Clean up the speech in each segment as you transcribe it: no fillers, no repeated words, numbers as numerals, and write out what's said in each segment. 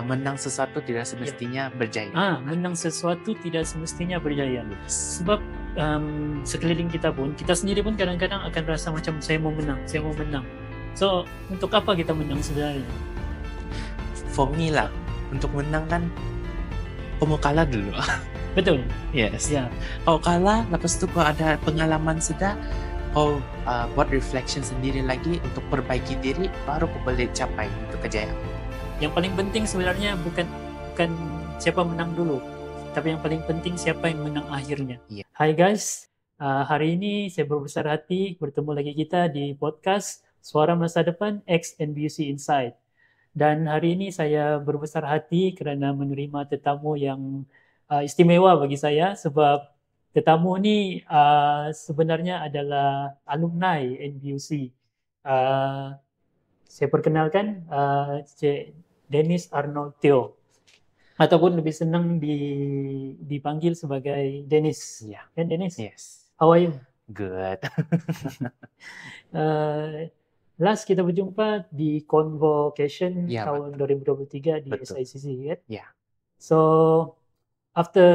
Menang sesuatu tidak semestinya berjaya. Menang sesuatu tidak semestinya berjaya. Yes. Sebab sekeliling kita pun, kita sendiri pun kadang-kadang akan rasa macam saya mau menang. So, untuk apa kita menang sebenarnya? For me lah, untuk menang kan kau mau kalah dulu. Betul. Yes. Ya. Kau kalah, lepas tu kau ada pengalaman sudah, kau buat reflection sendiri lagi untuk perbaiki diri, baru kau boleh capai untuk kejayaan. Yang paling penting sebenarnya bukan siapa menang dulu, tapi yang paling penting siapa yang menang akhirnya. Iya. Hai guys, hari ini saya berbesar hati bertemu lagi kita di podcast Suara Masa Depan X NBC Inside. Dan hari ini saya berbesar hati kerana menerima tetamu yang istimewa bagi saya, sebab tetamu ini sebenarnya adalah alumni NBUC. Saya perkenalkan Cik Dennis Arnold Teo, ataupun lebih senang dipanggil sebagai Dennis. Yeah. Kan Dennis? Yes. How are you? Good. Last kita berjumpa di Convocation Ya, tahun 2023 di Betul. SICC, kan? Ya. So, after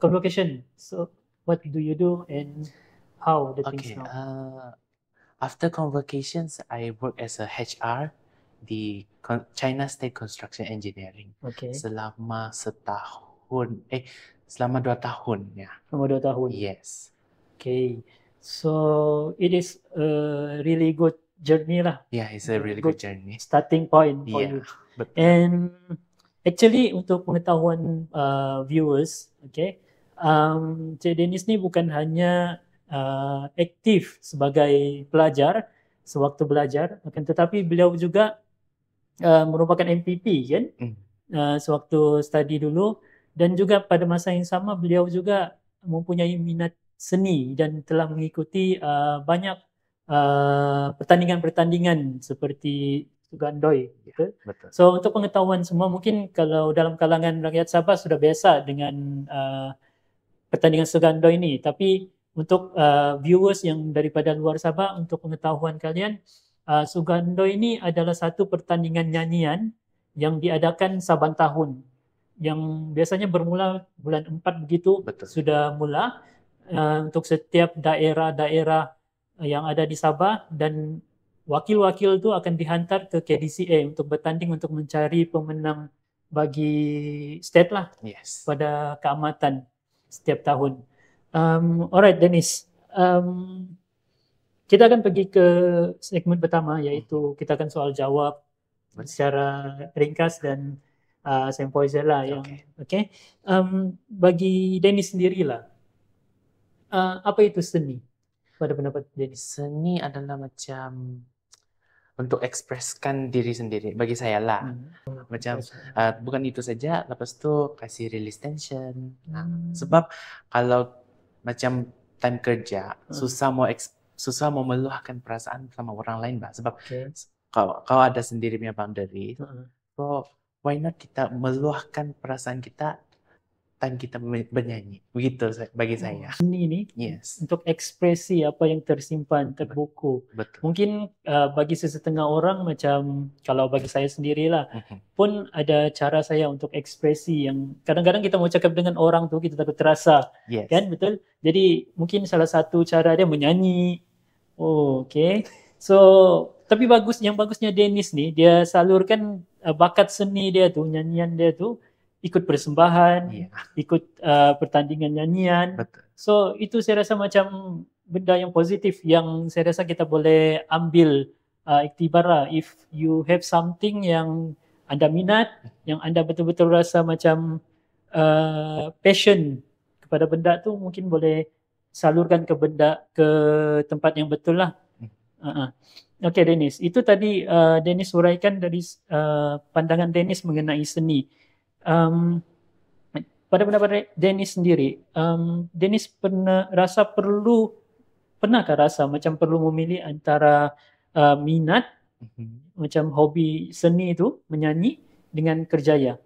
Convocation, so what do you do and how the things Okay. now? After convocations, I work as a HR di China State Construction Engineering Okay. selama 2 tahun ya. Selama 2 tahun. Yes. Okay. So, it is a really good journey lah. Yeah, it's a really good journey. Starting point for you. Betul. And actually untuk pengetahuan viewers, okay, Cik Dennis ni bukan hanya aktif sebagai pelajar sewaktu belajar, akan tetapi beliau juga merupakan MPP kan, sewaktu study dulu, dan juga pada masa yang sama beliau juga mempunyai minat seni dan telah mengikuti banyak pertandingan-pertandingan seperti Sugandoi. Betul. So untuk pengetahuan semua, mungkin kalau dalam kalangan rakyat Sabah sudah biasa dengan pertandingan Sugandoi ini, tapi untuk viewers yang daripada luar Sabah, untuk pengetahuan kalian, Sugandoi ini adalah satu pertandingan nyanyian yang diadakan saban tahun, yang biasanya bermula bulan 4 begitu. Betul. Sudah mula untuk setiap daerah-daerah yang ada di Sabah, dan wakil-wakil itu akan dihantar ke KDCA untuk bertanding untuk mencari pemenang bagi state lah. Yes. Pada keamatan setiap tahun. Alright Dennis, kita akan pergi ke segmen pertama, iaitu kita akan soal jawab secara ringkas dan sempoiser lah. Okay. Bagi Dennis sendirilah, apa itu seni pada pendapat Dennis? Seni adalah macam untuk ekspreskan diri sendiri bagi saya lah. Macam bukan itu saja, lepas tu kasih release tension. Sebab kalau macam time kerja susah mau meluahkan perasaan sama orang lain, bah. Sebab kau ada sendiri punya boundary. So why not kita meluahkan perasaan kita time kita bernyanyi. Begitu bagi saya. Seni ini untuk ekspresi apa yang tersimpan, terbuku. Betul. Mungkin bagi sesetengah orang, macam kalau bagi saya sendirilah, pun ada cara saya untuk ekspresi yang kadang-kadang kita mau cakap dengan orang tu kita takut terasa. Kan, betul? Jadi mungkin salah satu cara dia menyanyi. Okay. So, tapi yang bagusnya Dennis ni, dia salurkan bakat seni dia tu, nyanyian dia tu, ikut persembahan, ikut pertandingan nyanyian. Betul. So itu saya rasa macam benda yang positif yang saya rasa kita boleh ambil iktibar lah. If you have something yang anda minat, yang anda betul-betul rasa macam passion kepada benda tu, mungkin boleh salurkan ke tempat yang betul lah. Okay Dennis, itu tadi Dennis uraikan dari pandangan Dennis mengenai seni. Pada pendapat Dennis sendiri, Dennis pernahkah rasa macam perlu memilih antara minat, macam hobi seni itu, menyanyi, dengan kerjaya?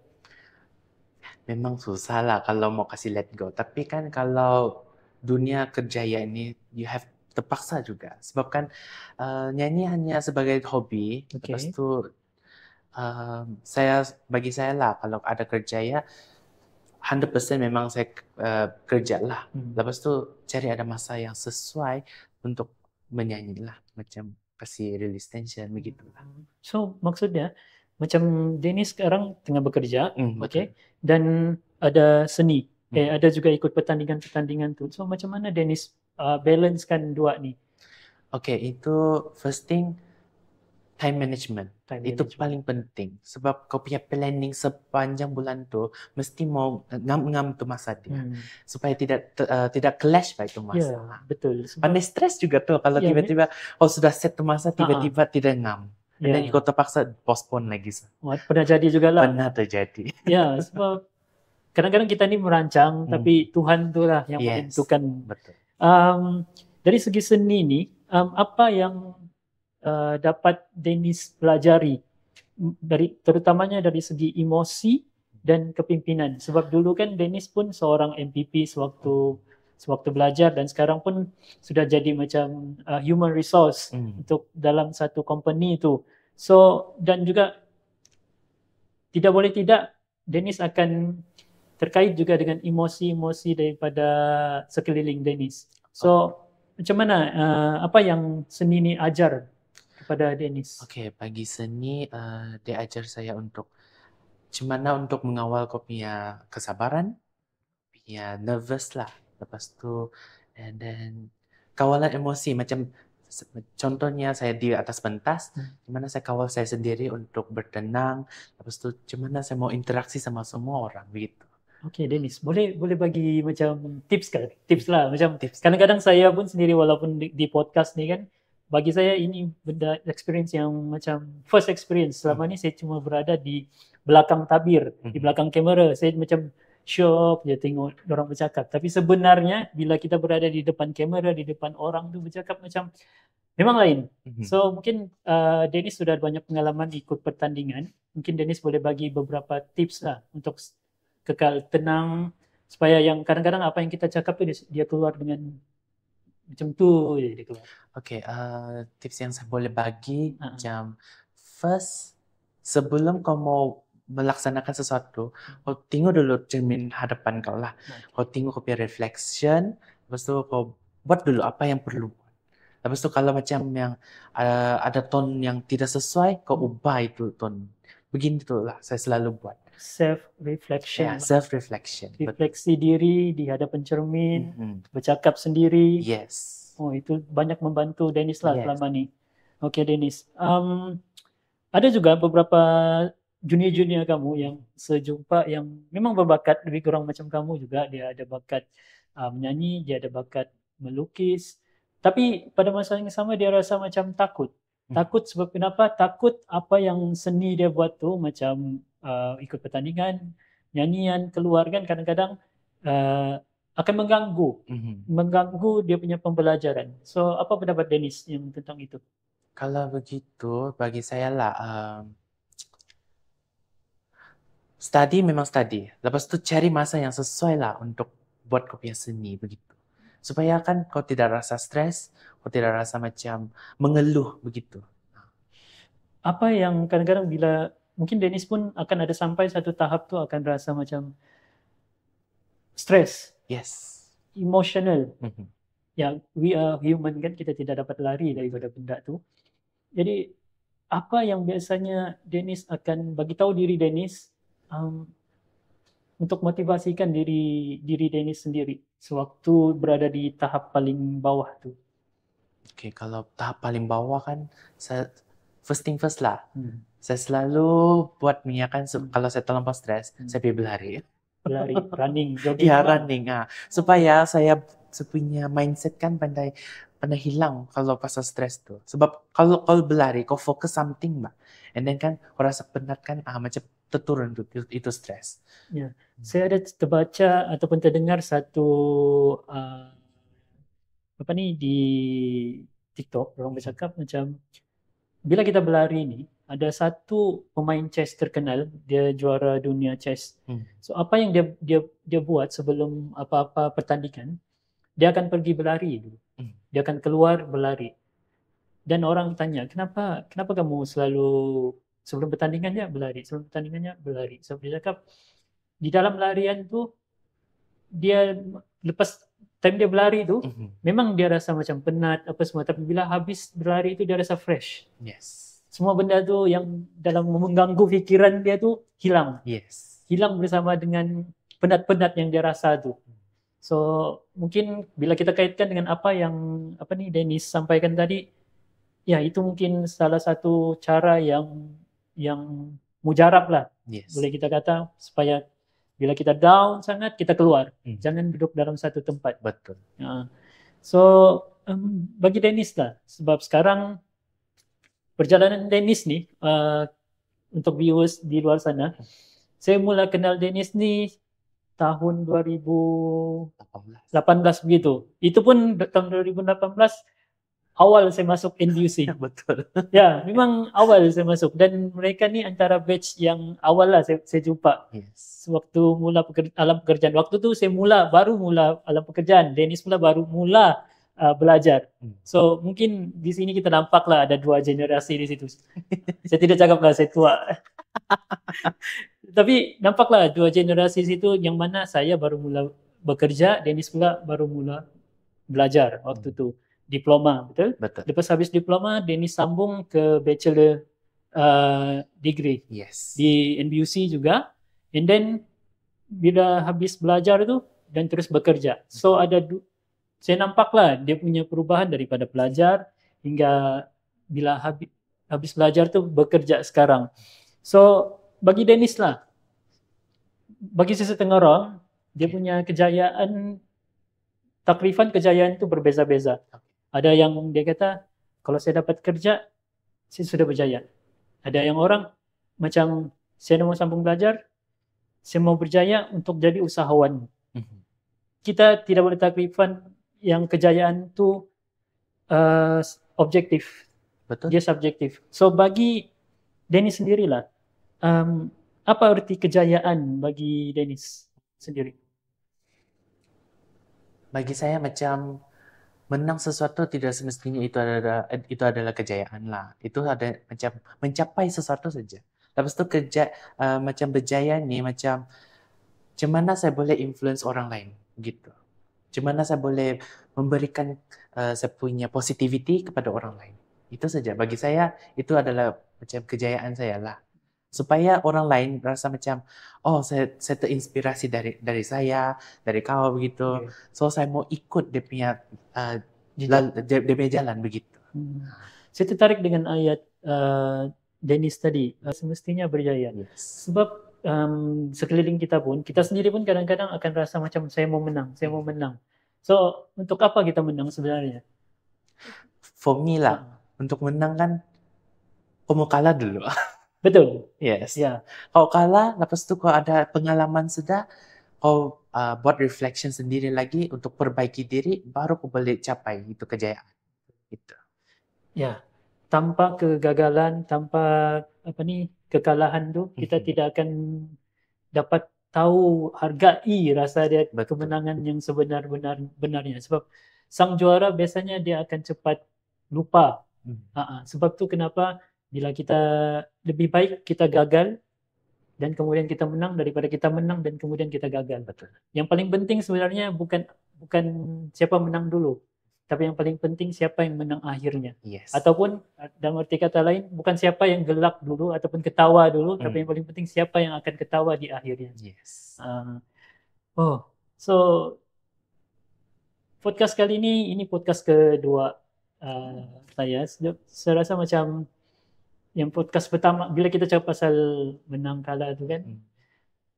Memang susah lah kalau mau kasih let go. Tapi kan kalau dunia kerjaya ini, you have terpaksa juga. Sebab kan nyanyi hanya sebagai hobi. Lepas tu bagi saya lah kalau ada kerja ya 100% memang saya kerja lah. Lepas tu cari ada masa yang sesuai untuk menyanyi lah, macam kasih release tension begitulah. So maksudnya macam Dennis sekarang tengah bekerja, Betul. dan ada seni, ada juga ikut pertandingan-pertandingan tu. So macam mana Dennis balancekan dua ni? Okay, itu first thing time management. Itu paling penting. Sebab kau punya planning sepanjang bulan tu mesti mau ngam-ngam tu masa dia. Supaya tidak clash by tu masa. Ya, betul. Pandai stres juga tuh kalau tiba-tiba sudah set tu masa tiba-tiba tidak ngam. Dan kau terpaksa postpone lagi. Pernah jadi juga lah. Pernah terjadi. Ya, sebab kadang-kadang kita ni merancang tapi Tuhan tu lah yang menentukan. Betul. Dari segi seni ni, apa yang dapat Dennis pelajari terutamanya dari segi emosi dan kepimpinan. Sebab dulu kan Dennis pun seorang MPP sewaktu belajar dan sekarang pun sudah jadi macam human resource untuk dalam satu company itu. So dan juga tidak boleh tidak Dennis akan terkait juga dengan emosi-emosi daripada sekeliling Dennis. So macam mana apa yang seni ni ajar kepada Dennis? Okay, bagi seni dia ajar saya untuk gimana untuk mengawal kau punya kesabaran, punya nervous lah. Lepas tu and then kawalan emosi macam contohnya saya di atas pentas, gimana saya kawal saya sendiri untuk bertenang. Lepas tu gimana saya mau interaksi sama semua orang begitu. Okay, Dennis, boleh bagi macam tips lah. Macam kadang-kadang saya pun sendiri walaupun di podcast ni kan, bagi saya ini benda experience yang macam first experience. Selama ni saya cuma berada di belakang tabir, di belakang kamera. Saya macam shock je tengok orang bercakap. Tapi sebenarnya bila kita berada di depan kamera, di depan orang tu bercakap macam memang lain. So mungkin Dennis sudah banyak pengalaman ikut pertandingan. Mungkin Dennis boleh bagi beberapa tips lah untuk kekal tenang supaya yang kadang-kadang apa yang kita cakap tu dia keluar dengan macam tu je dia keluar. Okay, tips yang saya boleh bagi macam first sebelum kau mau melaksanakan sesuatu, kau tengok dulu cermin hadapan kau lah. Kau tengok kau punya reflection, lepas tu kau buat dulu apa yang perlu. Lepas tu kalau macam yang ada tone yang tidak sesuai, kau ubah itu tone. Begini tu lah saya selalu buat. Self-reflection. Self-reflection. Refleksi diri di hadapan cermin, bercakap sendiri. Yes. Oh, itu banyak membantu Dennis lah selama ni. Okay, Dennis. Ada juga beberapa junior-junior kamu yang sejumpa yang memang berbakat lebih kurang macam kamu juga. Dia ada bakat menyanyi, dia ada bakat melukis. Tapi pada masa yang sama dia rasa macam takut. Takut sebab kenapa? Takut apa yang seni dia buat tu macam ikut pertandingan, nyanyian keluar kan kadang-kadang akan mengganggu dia punya pembelajaran. So apa pendapat Dennis yang tentang itu? Kalau begitu bagi saya lah study memang study. Lepas tu cari masa yang sesuai lah untuk buat kau punya seni begitu. Supaya kan kau tidak rasa stres, kau tidak rasa macam mengeluh begitu. Apa yang kadang-kadang bila mungkin Dennis pun akan ada sampai satu tahap tu akan rasa macam stres. Yes. Emotional. Ya, we are human kan, kita tidak dapat lari daripada benda tu. Jadi apa yang biasanya Dennis akan bagi tahu diri Dennis untuk motivasikan diri Dennis sendiri sewaktu berada di tahap paling bawah tu? Okay, kalau tahap paling bawah kan saya first thing first lah. Saya selalu buat niakan kalau saya terlampau stres, saya pergi berlari. Running, jogging. Ya, running. Supaya saya punya mindset kan pandai hilang kalau pasal stres tu. Sebab kalau berlari, kau fokus something bah. And then kan kau rasa penat kan, macam terturun itu stres. Ya, saya ada terbaca ataupun terdengar satu apa ni di TikTok orang bercakap macam bila kita berlari ni ada satu pemain chess terkenal, dia juara dunia chess. So apa yang dia buat sebelum apa-apa pertandingan, dia akan pergi berlari dulu. Dia akan keluar berlari. Dan orang tanya, kenapa kamu selalu Sebelum pertandingannya berlari, sebelum pertandingannya berlari. So dia cakap di dalam larian tu dia lepas time dia berlari tu memang dia rasa macam penat apa semua, tapi bila habis berlari itu dia rasa fresh. Yes. Semua benda tu yang dalam mengganggu fikiran dia tu hilang. Yes. Hilang bersama dengan penat-penat yang dia rasa tu. So mungkin bila kita kaitkan dengan apa yang Dennis sampaikan tadi, ya itu mungkin salah satu cara yang mujarab lah. Yes. Boleh kita kata, supaya bila kita down sangat kita keluar. Jangan duduk dalam satu tempat. Betul. So bagi Dennis lah, sebab sekarang perjalanan Dennis ni untuk viewers di luar sana, saya mula kenal Dennis ni tahun 2018 begitu. Itu pun tahun 2018 awal saya masuk NBUC. Betul. Ya, memang awal saya masuk, dan mereka ni antara batch yang awal lah saya jumpa. Yes. Waktu mula alam pekerjaan. Waktu tu saya baru mula alam pekerjaan. Dennis pula baru mula belajar. So mungkin di sini kita nampak lah ada dua generasi di situ. Saya tidak cakap lah saya tua. Tapi nampaklah dua generasi situ, yang mana saya baru mula bekerja, Dennis pula baru mula belajar waktu tu. Diploma, betul? Betul. Lepas habis diploma, Dennis sambung ke bachelor degree. Yes. Di NBUC juga. And then bila habis belajar tu dan terus bekerja. So saya nampaklah dia punya perubahan daripada pelajar hingga bila habis belajar tu bekerja sekarang. So bagi Dennis lah, bagi sesetengah orang, dia punya kejayaan, takrifan kejayaan tu berbeza-beza. Ada yang dia kata, kalau saya dapat kerja, saya sudah berjaya. Ada yang orang macam, saya mau sambung belajar, saya mau berjaya untuk jadi usahawan. Kita tidak boleh takrifan yang kejayaan tu objektif. Betul. Dia subjektif. So bagi Dennis sendirilah, apa arti kejayaan bagi Dennis sendiri? Bagi saya macam menang sesuatu tidak semestinya itu adalah kejayaan lah. Itu ada macam mencapai sesuatu saja. Lepas tu macam berjaya ni macam mana saya boleh influence orang lain gitu. Macam mana saya boleh memberikan saya punya positivity kepada orang lain. Itu saja. Bagi saya itu adalah macam kejayaan saya lah. Supaya orang lain rasa macam, oh saya terinspirasi dari saya, dari kau begitu. So saya mau ikut dia punya jalan begitu. Saya tertarik dengan ayat Dennis tadi, semestinya berjaya. Yes. Sebab sekeliling kita pun, kita sendiri pun kadang-kadang akan rasa macam saya mau menang. So untuk apa kita menang sebenarnya? For me lah, untuk menang kan kau mau kalah dulu. Betul. Yes. Ya. Kau kalah, lepas tu kau ada pengalaman sudah, kau buat reflection sendiri lagi untuk perbaiki diri, baru kau boleh capai itu kejayaan. Gitu. Ya. Tanpa kegagalan, tanpa kekalahan tu, kita tidak akan dapat tahu, hargai rasa dia. Betul. Kemenangan yang sebenar-benarnya. Sebab sang juara biasanya dia akan cepat lupa. Sebab tu kenapa bila kita lebih baik kita gagal dan kemudian kita menang daripada kita menang dan kemudian kita gagal. Betul. Yang paling penting sebenarnya bukan siapa menang dulu, tapi yang paling penting siapa yang menang akhirnya. Yes. Ataupun dalam arti kata lain, bukan siapa yang gelak dulu ataupun ketawa dulu, tapi yang paling penting siapa yang akan ketawa di akhirnya. Yes. So podcast kali ini podcast kedua saya. Saya rasa macam yang podcast pertama, bila kita cakap pasal menang kalah tu kan,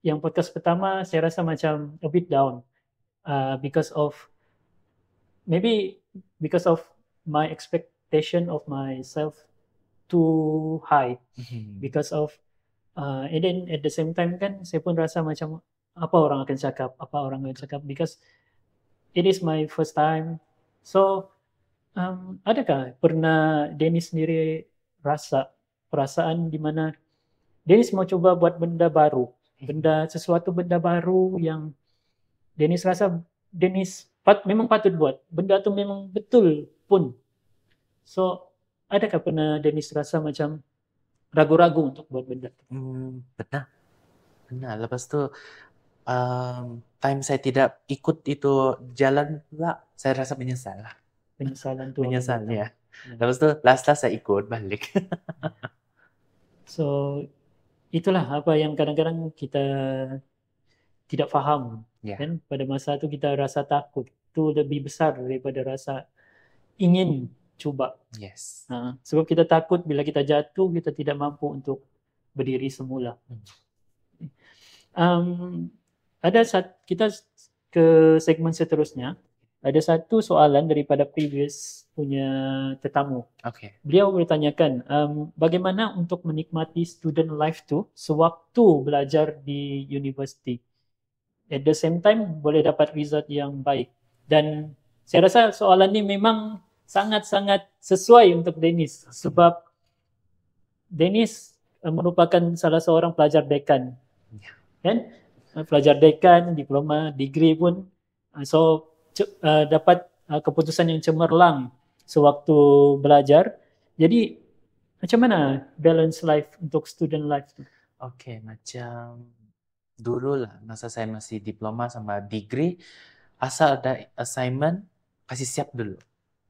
yang podcast pertama saya rasa macam a bit down because of my expectation of myself too high, because of and then at the same time kan saya pun rasa macam apa orang akan cakap, because it is my first time. So adakah pernah Dennis sendiri rasa perasaan di mana Dennis mau coba buat sesuatu benda baru yang Dennis rasa memang patut buat, benda tu memang betul pun. So adakah pernah Dennis rasa macam ragu-ragu untuk buat benda. Benar, benar. Lepas tu time saya tidak ikut itu jalan pula, saya rasa menyesal lah. Penyesalan tu akan Menyesal datang. ya. Lepas tu last saya ikut balik. So itulah apa yang kadang-kadang kita tidak faham, Ya, kan? Pada masa tu kita rasa takut itu lebih besar daripada rasa ingin cuba. yes. Sebab kita takut bila kita jatuh kita tidak mampu untuk berdiri semula. Ada kita ke segmen seterusnya. Ada satu soalan daripada previous punya tetamu. Okay. Beliau bertanyakan, bagaimana untuk menikmati student life tu sewaktu belajar di universiti? At the same time, boleh dapat result yang baik. Dan saya rasa soalan ni memang sangat-sangat sesuai untuk Dennis. Sebab Dennis merupakan salah seorang pelajar dekan. Kan? Pelajar dekan, diploma, degree pun. So, dapat keputusan yang cemerlang sewaktu belajar. Jadi, macam mana balance life untuk student life tu? Okay, macam dulu lah, masa saya masih diploma sama degree, asal ada assignment, kasih siap dulu.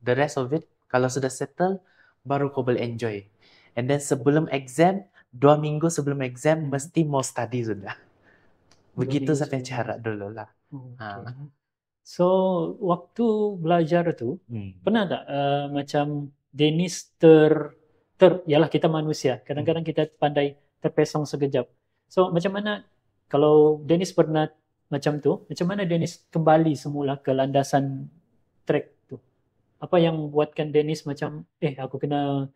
The rest of it, kalau sudah settle, baru kau boleh enjoy. And then sebelum exam, 2 minggu sebelum exam, mesti mau study sudah. Begitu saya punya cara dulu lah. Okay. So, waktu belajar tu, pernah tak macam Dennis yalah kita manusia, kadang-kadang kita pandai terpesong sekejap. So, macam mana kalau Dennis pernah macam tu, macam mana Dennis kembali semula ke landasan track tu? Apa yang buatkan Dennis macam, aku kena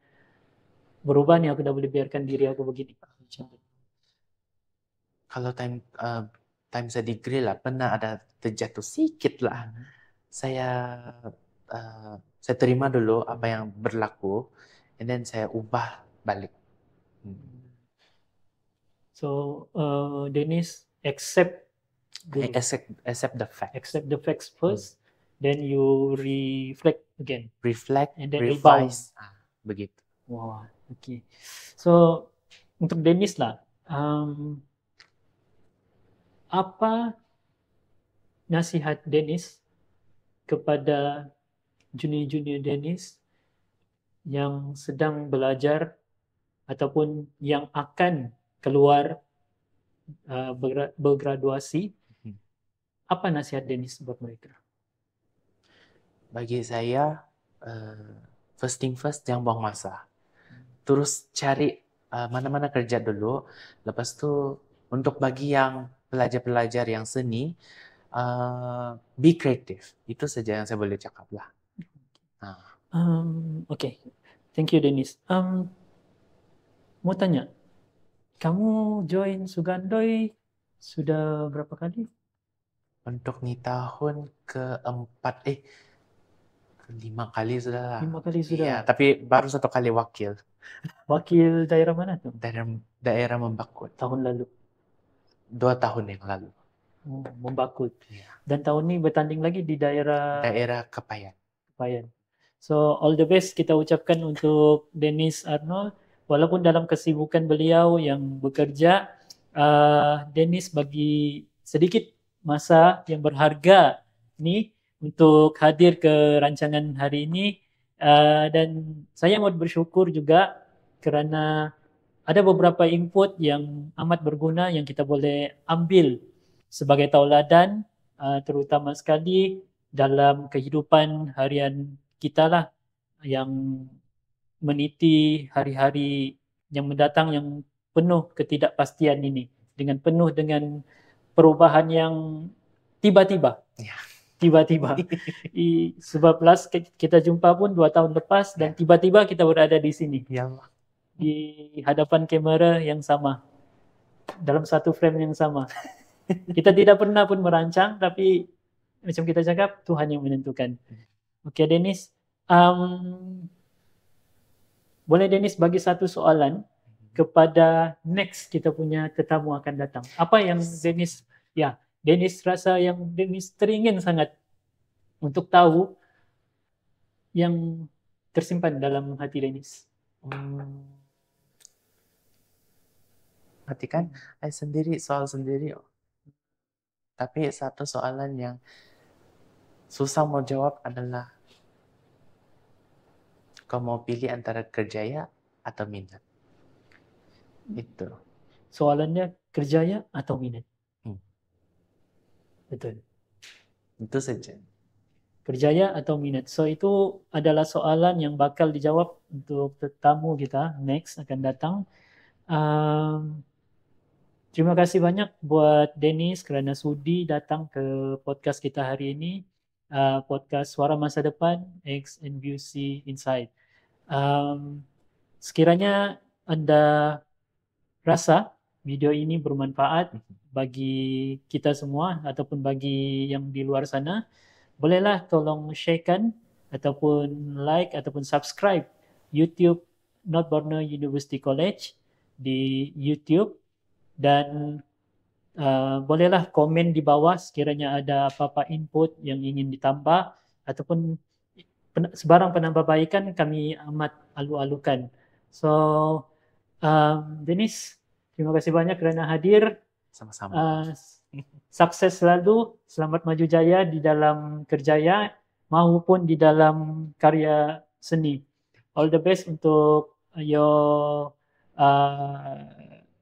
berubah ni, aku dah boleh biarkan diri aku begini. Macam tu. Kalau time saya degree lah, pernah ada terjatuh sikit lah. Saya terima dulu apa yang berlaku, and then saya ubah balik. So, Dennis accept the facts. Accept the facts first, then you reflect again. Reflect, and then revise. Begitu. Wow, okay. So, untuk Dennis lah, apa nasihat Dennis kepada junior-junior Dennis yang sedang belajar ataupun yang akan keluar bergraduasi? Apa nasihat Dennis buat mereka? Bagi saya, first thing first, jangan buang masa. Terus cari mana-mana kerja dulu. Lepas tu, untuk bagi yang pelajar-pelajar yang seni, be creative. Itu saja yang saya boleh cakap lah. Okay. Thank you, Dennis. Mau tanya, kamu join Sugandoi sudah berapa kali? Untuk ni tahun keempat, 5 kali sudah lah. 5 kali sudah? Ya, tapi baru 1 kali wakil. Wakil daerah mana tu? Daerah Membakut. Tahun lalu? 2 tahun yang lalu. Membakut. Ya. Dan tahun ni bertanding lagi di daerah Kepayan. So, all the best kita ucapkan untuk Dennis Arnold. Walaupun dalam kesibukan beliau yang bekerja, Dennis bagi sedikit masa yang berharga ni untuk hadir ke rancangan hari ini. Dan saya amat bersyukur juga kerana ada beberapa input yang amat berguna yang kita boleh ambil sebagai tauladan, terutama sekali dalam kehidupan harian kita lah, yang meniti hari-hari yang mendatang yang penuh ketidakpastian ini, penuh dengan perubahan yang tiba-tiba. Sebab last kita jumpa pun 2 tahun lepas dan tiba-tiba kita berada di sini. Di hadapan kamera yang sama, dalam satu frame yang sama. Kita tidak pernah pun merancang, tapi macam kita cakap, Tuhan yang menentukan. Okay, Dennis. Boleh Dennis bagi satu soalan kepada next kita punya tetamu akan datang. Apa yang Dennis rasa yang Dennis teringin sangat untuk tahu yang tersimpan dalam hati Dennis? perhatikan, sendiri, soal sendiri. Tapi satu soalan yang susah mau jawab adalah, kau mau pilih antara kerjaya atau minat? Itu. Soalannya kerjaya atau minat? Betul. Itu saja. Kerjaya atau minat. So itu adalah soalan yang bakal dijawab untuk tetamu kita next akan datang. Terima kasih banyak buat Dennis kerana sudi datang ke podcast kita hari ini. Podcast Suara Masa Depan XNBC Inside. Sekiranya anda rasa video ini bermanfaat bagi kita semua ataupun bagi yang di luar sana, bolehlah tolong sharekan ataupun like ataupun subscribe YouTube North Borneo University College di YouTube, dan bolehlah komen di bawah sekiranya ada apa-apa input yang ingin ditambah ataupun sebarang penambahbaikan, kami amat alu-alukan. So Dennis, terima kasih banyak kerana hadir. Sama-sama. Sukses selalu, selamat maju jaya di dalam kerjaya maupun di dalam karya seni. All the best untuk your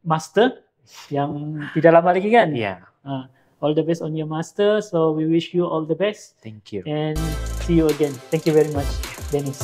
master yang tidak lama lagi kan? Yeah. All the best on your master. So we wish you all the best. Thank you. And see you again. Thank you very much, Dennis.